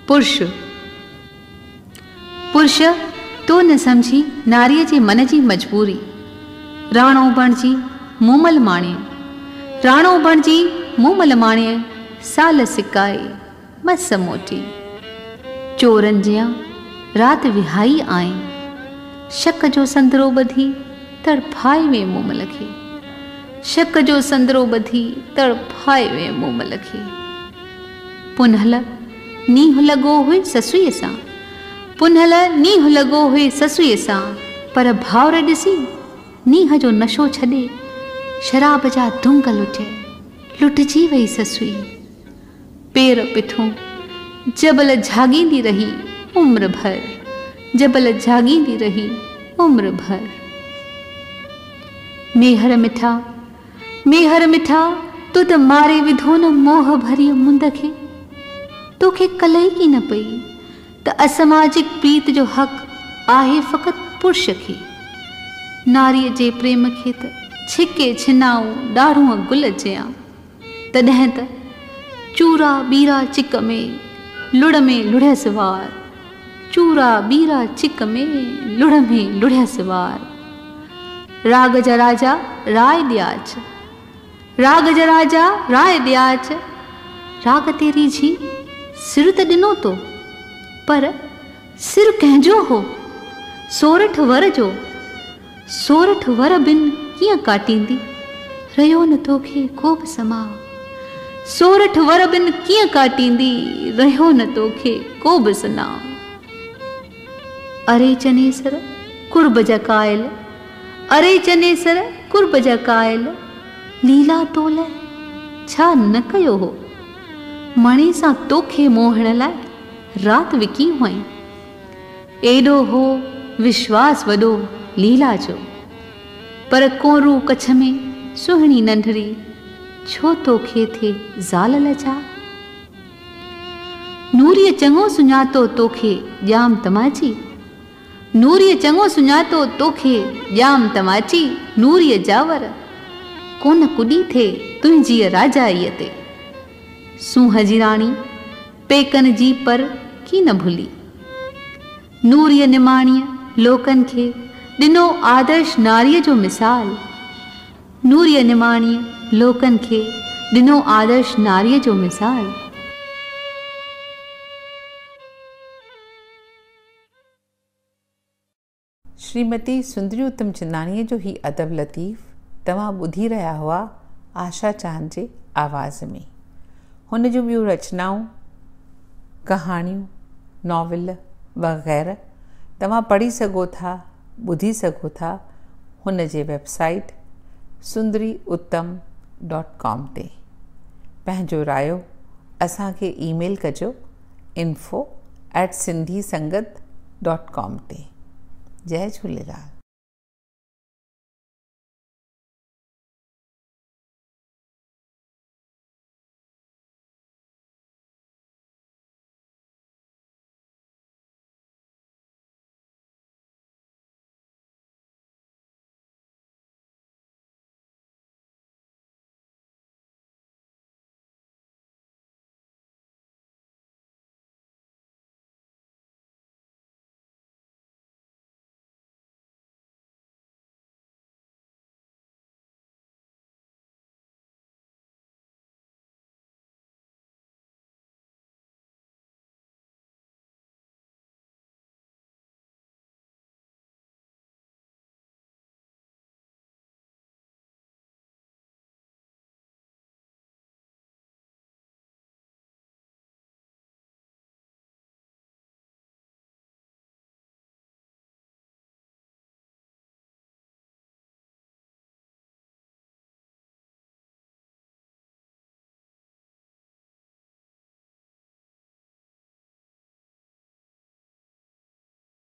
पुरुष पुरुष तो न समझी नारीअ जे मन जी मजबूरी। राणो बणजी मूमल माणे, राणो बणजी मूमल माणे, साल सिकाए मस मोटी। चोरन जियां रात विहाई आए, शक जो संदरो ॿधी तड़फाए वे मूमल खे। शक जो संदरो ॿधी तड़फाए वे मूमल खे। पुनहल नींहुं लॻो हुई ससुईअ सां, पुनहल नींहुं लॻो हुई ससुईअ सां, पर भाउर ॾिसी नींहं जो नशो छॾे शराब जा दुंग लुटे, लुटजी वई ससुई। पेर पिठूं जबल झागींदी रही उम्र भर, जबल झागींदी रही उम्र भर। मेहर मिठा, मेहर मिठा, तू त मारे विधो न मोह भरी मुंद खे। तोखे कलई की न पई त असमाजिक प्रीत जो हक़ आहे फ़क़त पुरुष खे। नारीअ जे प्रेम खे त छिके छिनाऊं ॾाढ़ूअ गुल चयां, तॾहिं त चूरा बीरा चिक में लुड़ में लुढ़ियस वार। चूरा बीरा चिक में लुड़ में लुढ़ियस वार। राग जा राजा राय ॾियाच, राग जा राजा राय ॾियाच। राग तेरी जी सिर त ॾिनो तो, पर सिर कंहिंजो हो? सोरठ वर जो। सोरठ वर बिन कीअं काटींदी, रहियो न तोखे को बि समा। सोरठ वर बिन कीअं काटींदी, रहियो न तोखे को बि सना। अरे चनेसर कुर्ब जा कायल, अरे चनेसर कुर्ब जा कायल, लीला तोल छा न कयो हो? मणे सां तोखे मोहण लाइ रात विकी हुअईं। एॾो हो विश्वास वॾो लीला जो, पर कोरू कच्छ में सुहिणी नंढड़ी, छो तोखे थे ज़ाल लजा। नूरीअ चङो सुञातो तोखे ॼाम तमाची, नूरीअ चङो सुञातो तोखे ॼाम तमाची। नूरीअ जावर कोन कुॾी थे तुंहिंजी राजाईअ ते। सूंह जी राणी पेकन जी पर की न भुली। नूरीअ निमाणीअ लोकन खे ॾिनो आदर्श नारीअ जो मिसाल। नूरीअ निमाणीअ लोकन खे ॾिनो आदर्श नारीअ जो मिसाल। श्रीमती सुंदरी उत्तम चंदानीअ जो ही अदब लतीफ़ तव्हां ॿुधी रहिया हुआ आशा चांद जे आवाज़ में। हुन जूं ॿियूं रचनाऊं, कहाणियूं, नॉविल वग़ैरह तव्हां पढ़ी सघो था, ॿुधी सघो था हुन जे वेबसाइट sundariuttam.com ते। पंहिंजो रायो असांखे ईमेल कजो info@sindhisangat.com ते। जय झूलेलाल।